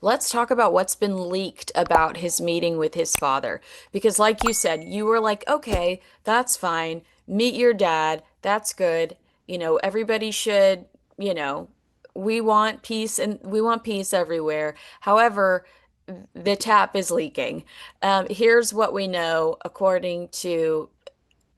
let's talk about what's been leaked about his meeting with his father. Because, like you said, you were like, okay, that's fine. Meet your dad. That's good. Everybody should, you know, we want peace and we want peace everywhere. However, the tap is leaking. Here's what we know according to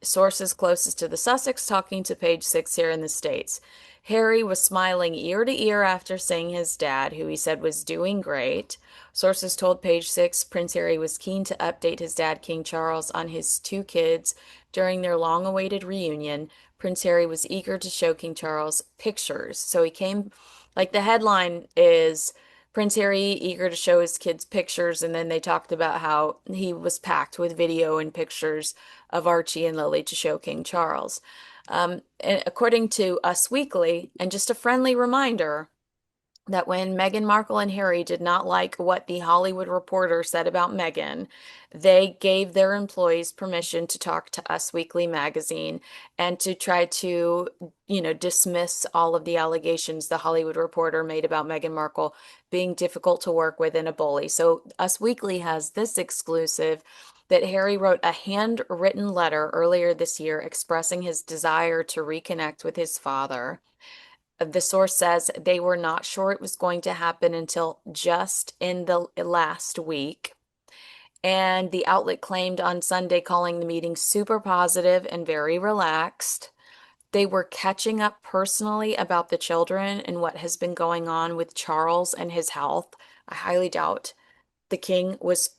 sources closest to the Sussex talking to Page Six here in the States. Harry was smiling ear to ear after seeing his dad, who he said was doing great. Sources told Page Six Prince Harry was keen to update his dad, King Charles, on his two kids during their long awaited reunion. Prince Harry was eager to show King Charles pictures. So he came, like the headline is Prince Harry eager to show his kids pictures, and then they talked about how he was packed with video and pictures of Archie and Lily to show King Charles. And according to Us Weekly, and just a friendly reminder that when Meghan Markle and Harry did not like what the Hollywood Reporter said about Meghan, they gave their employees permission to talk to Us Weekly magazine and to try to, dismiss all of the allegations the Hollywood Reporter made about Meghan Markle being difficult to work with and a bully. So Us Weekly has this exclusive that Harry wrote a handwritten letter earlier this year expressing his desire to reconnect with his father. The source says they were not sure it was going to happen until just in the last week. And the outlet claimed on Sunday, calling the meeting super positive and very relaxed. They were catching up personally about the children and what has been going on with Charles and his health. I highly doubt the king was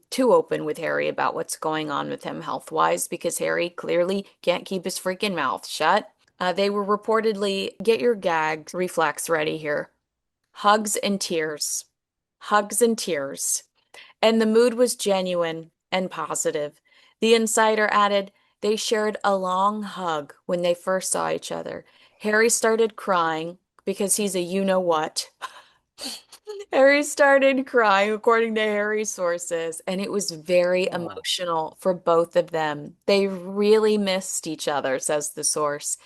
too open with Harry about what's going on with him health-wise because Harry clearly can't keep his freaking mouth shut. They were reportedly, get your gag reflex ready here, hugs and tears. Hugs and tears. And the mood was genuine and positive. The insider added, they shared a long hug when they first saw each other. Harry started crying because he's a you-know-what. Harry started crying, according to Harry's sources, and it was very Oh, emotional for both of them. They really missed each other, says the source.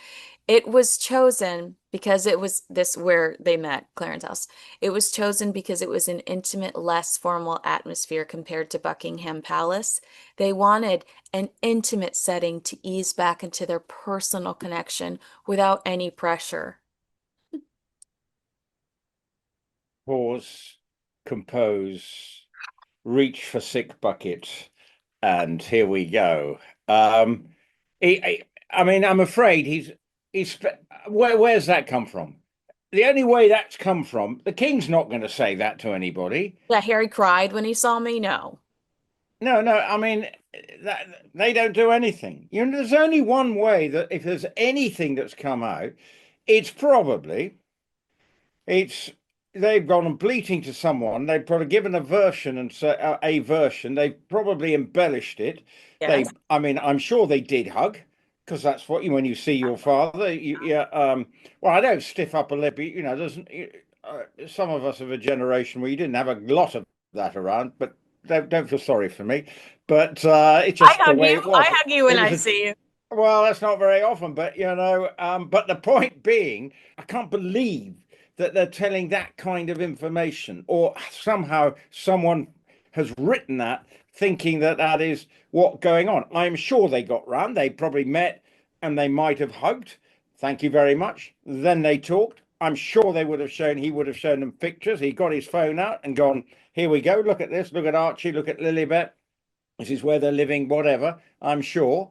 It was chosen because it was this where they met, Clarence House. It was chosen because it was an intimate, less formal atmosphere compared to Buckingham Palace. They wanted an intimate setting to ease back into their personal connection without any pressure. pause, compose, reach for sick bucket, and here we go. I mean, I'm afraid he's where's that come from? The only way that's come from, the king's not going to say that to anybody. Yeah, Harry cried when he saw me. No. No, no, I mean that they don't do anything. There's only one way that if there's anything that's come out, it's probably it's they've gone and bleating to someone. They've probably given a version and say a version. They've probably embellished it. Yes. I mean, I'm sure they did hug because that's what when you see your father. Yeah. Well, I don't stiff up a lip. Doesn't. Some of us of a generation where you didn't have a lot of that around, but don't feel sorry for me. But it's I just the hug way you. it I was. hug you when It I was a see you. well, that's not very often, but but the point being, I can't believe that they're telling that kind of information, or somehow someone has written that thinking that that is what going on. I'm sure they got round, they probably met and they might have hugged. Thank you very much. Then they talked. I'm sure he would have shown them pictures. He got his phone out and gone, here we go, look at this, look at Archie, look at Lilibet. This is where they're living, whatever, I'm sure,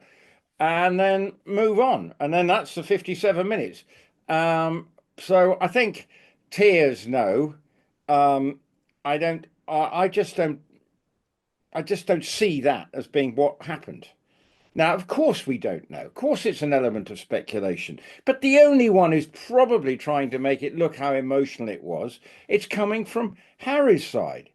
and then move on. And then that's the 57 minutes. So I think tears, no. I don't, I just don't see that as being what happened. Now, of course, we don't know. Of course, it's an element of speculation. But the only one who's probably trying to make it look how emotional it was, it's coming from Harry's side.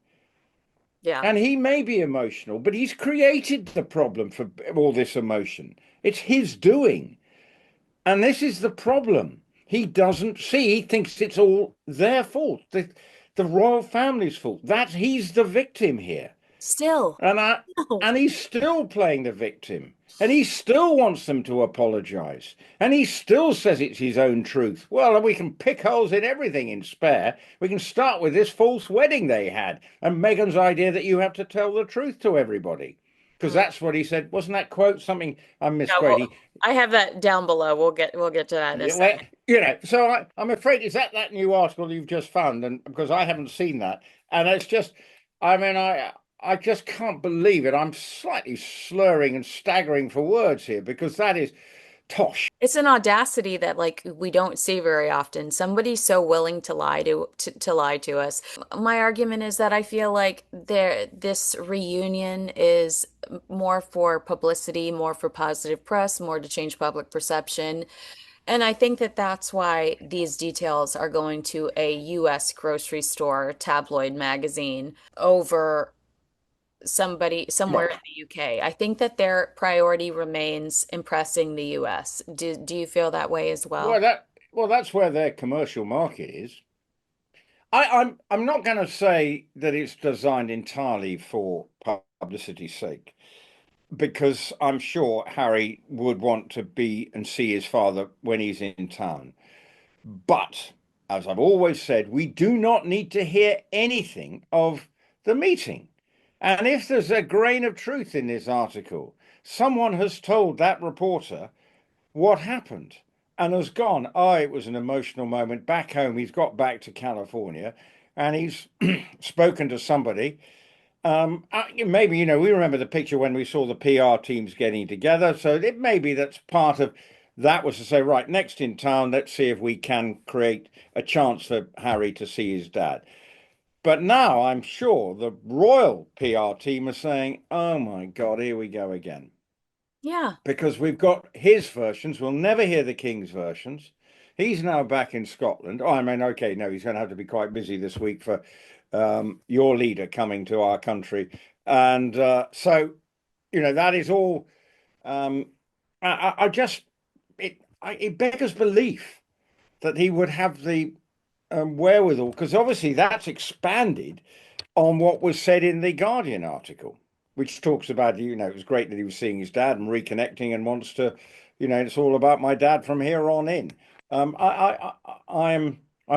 Yeah. And he may be emotional, but he's created the problem for all this emotion. It's his doing. And this is the problem. He doesn't see, he thinks it's all their fault, the royal family's fault. That he's the victim here. Still. And I, No. and he's still playing the victim. And he still wants them to apologize. And he still says it's his own truth. Well, we can pick holes in everything in Spare. We can start with this false wedding they had and Meghan's idea that you have to tell the truth to everybody. Because Mm. that's what he said. Wasn't that quote something I Yeah, misquote? well, I have that down below. We'll get to that in a Yeah, well, second. so I'm afraid is that new article you've just found, and because I haven't seen that, and it's just, I mean, I just can't believe it. I'm slightly slurring and staggering for words here because that is tosh. It's an audacity that like we don't see very often. Somebody so willing to lie to lie to us. My argument is that I feel like this reunion is more for publicity, more for positive press, more to change public perception. And I think that that's why these details are going to a US grocery store tabloid magazine over somebody somewhere Well, in the UK. I think that their priority remains impressing the US. Do you feel that way as well? that's where their commercial market is. I'm not going to say that it's designed entirely for publicity's sake, because I'm sure Harry would want to be and see his father when he's in town. But as I've always said, we do not need to hear anything of the meeting. And if there's a grain of truth in this article, someone has told that reporter what happened and has gone, oh, it was an emotional moment back home. He's got back to California and he's spoken to somebody. Maybe, we remember the picture when we saw the PR teams getting together. So it may be that's part of that was to say, right, next in town, let's see if we can create a chance for Harry to see his dad. But now I'm sure the royal PR team are saying, oh my God, here we go again. Yeah. Because we've got his versions. We'll never hear the King's versions. He's now back in Scotland. Oh, I mean, okay, no, he's going to have to be quite busy this week for your leader coming to our country. And that is all. Um, I just, it beggars belief that he would have the wherewithal, because obviously that's expanded on what was said in the Guardian article, which talks about, it was great that he was seeing his dad and reconnecting and wants to, it's all about my dad from here on in. I'm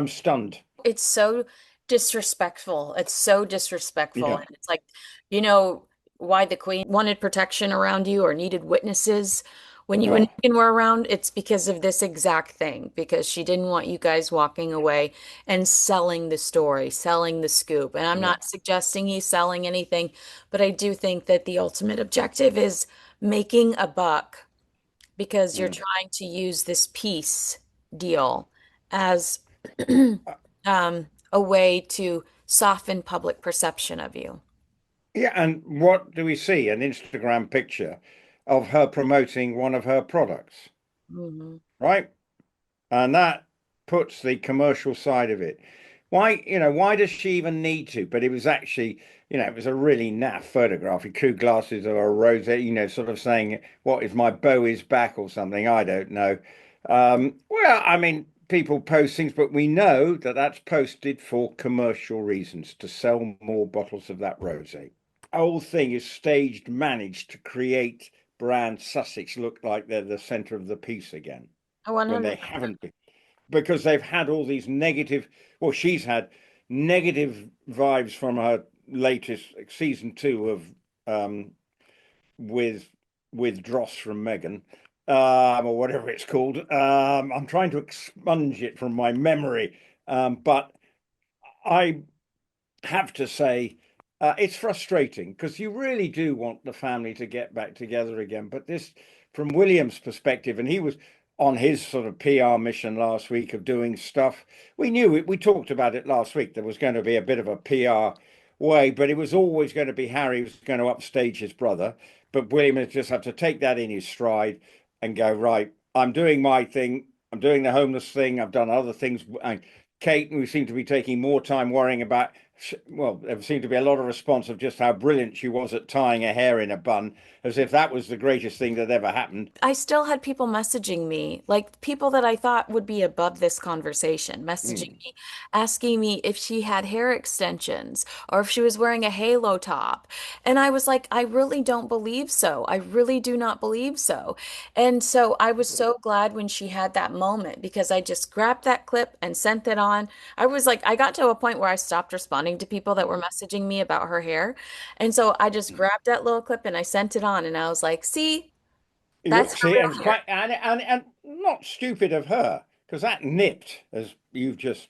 stunned. It's so disrespectful. It's so disrespectful. Yeah, And it's like, you know, why the Queen wanted protection around you or needed witnesses when you and well, Meghan were around. It's because of this exact thing, because she didn't want you guys walking away and selling the story, selling the scoop. And I'm yeah, not suggesting he's selling anything, but I do think that the ultimate objective is making a buck because you're mm. trying to use this peace deal as a way to soften public perception of you. Yeah. And what do we see? An Instagram picture of her promoting one of her products, Mhm. right? And that puts the commercial side of it. Why does she even need to? But it was actually, it was a really naff photograph. He two glasses of a rose, sort of saying, what is my beau is back or something? I don't know. Well, I mean, people post things, but we know that that's posted for commercial reasons to sell more bottles of that rose. Whole thing is staged, managed to create Brand Sussex look like they're the center of the piece again when they 100%. haven't been, because they've had all these negative, well, she's had negative vibes from her latest season two of with Dross from Meghan, or whatever it's called. I'm trying to expunge it from my memory, but I have to say, it's frustrating because you really do want the family to get back together again. But this, from William's perspective, and he was on his sort of PR mission last week of doing stuff. We knew it. We talked about it last week. There was going to be a bit of a PR way, but it was always going to be Harry was going to upstage his brother. But William has just had to take that in his stride and go, right, I'm doing my thing. I'm doing the homeless thing. I've done other things. And Kate, we seem to be taking more time worrying about well, there seemed to be a lot of response of just how brilliant she was at tying her hair in a bun, as if that was the greatest thing that ever happened. I still had people messaging me, like people that I thought would be above this conversation, messaging Mm. me, asking me if she had hair extensions or if she was wearing a halo top. And I was like, I really don't believe so. I really do not believe so. And so I was so glad when she had that moment because I just grabbed that clip and sent it on. I was like, I got to a point where I stopped responding to people that were messaging me about her hair. And so I just grabbed that little clip and I sent it on and I was like, see? That's You her see, and real hair. quite and not stupid of her, because that nipped, as you've just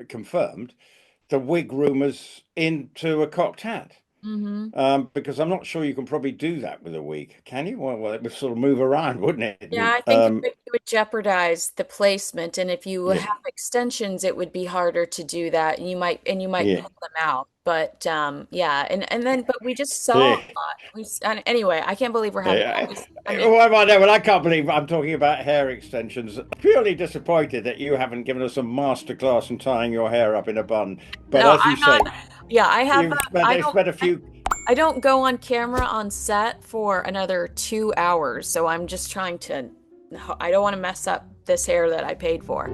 confirmed, the wig rumors into a cocked hat. Hmm. Because I'm not sure you can probably do that with a wig, can you? Well, it would sort of move around, wouldn't it? Yeah, I think it would jeopardize the placement, and if you Yeah, have extensions, it would be harder to do that, and you might yeah, pull them out. But yeah, and then but we just saw a yeah. lot. And anyway, I can't believe we're having all Yeah. this. I mean, Well, I can't believe I'm talking about hair extensions. Purely disappointed that you haven't given us a masterclass in tying your hair up in a bun. But no, as you I'm not. say, Yeah, I have. I don't. spent a few. I don't go on camera on set for another 2 hours, so I'm just trying to. I don't want to mess up this hair that I paid for.